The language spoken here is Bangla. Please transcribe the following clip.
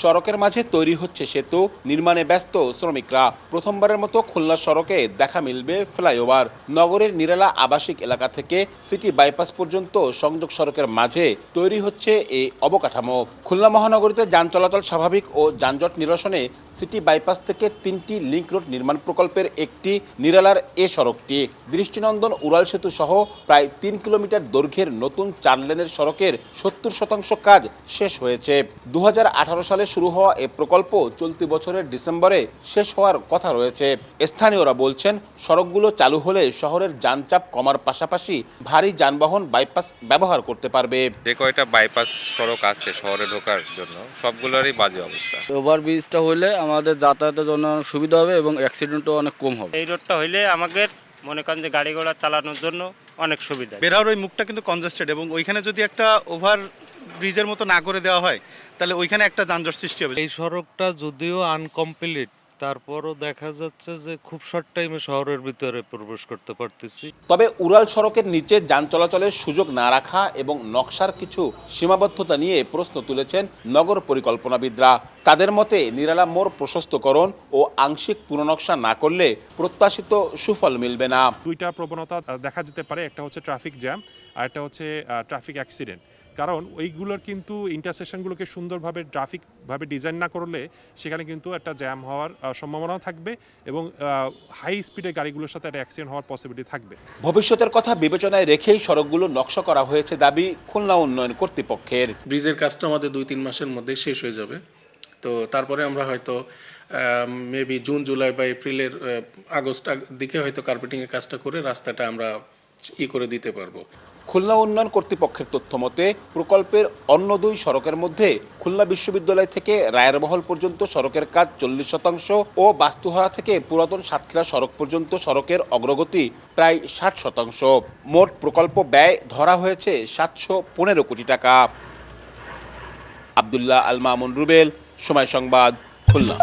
সড়কের মাঝে তৈরি হচ্ছে সেতু, নির্মাণে ব্যস্ত শ্রমিকরা। প্রথমবারের মতো খুলনা সড়কে দেখা মিলবে ফ্লাইওভার। নগরের নিরালা আবাসিক এলাকা থেকে সিটি বাইপাস পর্যন্ত সংযোগ সড়কের মাঝে তৈরি হচ্ছে এই অবকাঠামো। খুলনা মহানগরীতে যান চলাচল স্বাভাবিক ও যানজট নিরসনে সিটি বাইপাস থেকে 3টি লিংক রোড নির্মাণ প্রকল্পের একটি নিরালার এ সড়কটি। দৃষ্টিনন্দন উড়াল সেতু সহ প্রায় 3 কিলোমিটার দৈর্ঘ্যের নতুন 4 লেনের সড়কের 70% কাজ শেষ হয়েছে। 2018 সালে শুরু হওয়া এ প্রকল্প চলতি বছরের ডিসেম্বরে শেষ হওয়ার কথা রয়েছে। স্থানীয়রা বলছেন, সড়কগুলো চালু হলে শহরের যানচাপ কমার পাশাপাশি ভারী যানবাহন বাইপাস ব্যবহার করতে পারবে। যে কয়টা বাইপাস সড়ক আছে শহরে ঢোকার জন্য সবগুলোরই বাজে অবস্থা। ওভারব্রিজটা হইলে আমাদের যাতায়াতের জন্য অনেক সুবিধা হবে এবং অ্যাক্সিডেন্টও অনেক কম হবে। এই রোডটা হইলে আমাদের মনে করেন যে গাড়ি ঘোড়া চালানোর জন্য অনেক সুবিধা। বের হওয়ার ওই মুখটা কিন্তু কনজেস্টেড এবং ওইখানে যদি একটা ওভার ব্রিজের মতো না করে দেওয়া হয় তাহলে ওইখানে একটা যানজট সৃষ্টি হবে। এই সড়কটা যদিও আনকমপ্লিট, তারপরও দেখা যাচ্ছে যে খুব শর্ট টাইমে শহরের ভিতরে প্রবেশ করতে পারতেছি। তবে উড়াল সড়কের নিচে যান চলাচলের সুযোগ না রাখা এবং নকশার কিছু সীমাবদ্ধতা নিয়ে প্রশ্ন তুলেছেন নগর পরিকল্পনাবিদরা। তাদের মতে নিরালা মোড় প্রশস্তকরণ ও আংশিক পুনর্নকশা না করলে প্রত্যাশিত সুফল মিলবে না। দুইটা প্রবণতা দেখা যেতে পারে, একটা হচ্ছে ট্রাফিক জ্যাম আর একটা হচ্ছে ট্রাফিক অ্যাক্সিডেন্ট। কারণ ওইগুলোর কিন্তু ইন্টারসেকশনগুলোকে সুন্দরভাবে ট্রাফিকভাবে ডিজাইন না করলে সেখানে কিন্তু একটা জ্যাম হওয়ার সম্ভাবনা থাকবে এবং হাই স্পিডের গাড়িগুলোর সাথে একটা অ্যাক্সিডেন্ট হওয়ার পসিবিলিটি থাকবে। ভবিষ্যতের কথা বিবেচনায় রেখেই সড়কগুলো নকশা করা হয়েছে দাবি খুলনা উন্নয়ন কর্তৃপক্ষের। ব্রিজের কাজটা আমাদের 2-3 মাসের মধ্যে শেষ হয়ে যাবে। তো তারপরে আমরা হয়তো মেবি জুন, জুলাই বা এপ্রিলের আগস্ট দিকে হয়তো কার্পেটিংয়ের কাজটা করে রাস্তাটা আমরা করে দিতে পারবো। খুলনা উন্নয়ন কর্তৃপক্ষের তথ্য মতে প্রকল্পের অন্য 2 সড়কের মধ্যে খুলনা বিশ্ববিদ্যালয় থেকে রায়েরমহল পর্যন্ত সড়কের কাজ 40% ও বাস্তুহারা থেকে পুরাতন সাতক্ষীরা সড়ক পর্যন্ত সড়কের অগ্রগতি প্রায় 60%। মোট প্রকল্প ব্যয় ধরা হয়েছে 715 কোটি টাকা। আব্দুল্লাহ আল মামুন রুবেল, সময় সংবাদ, খুলনা।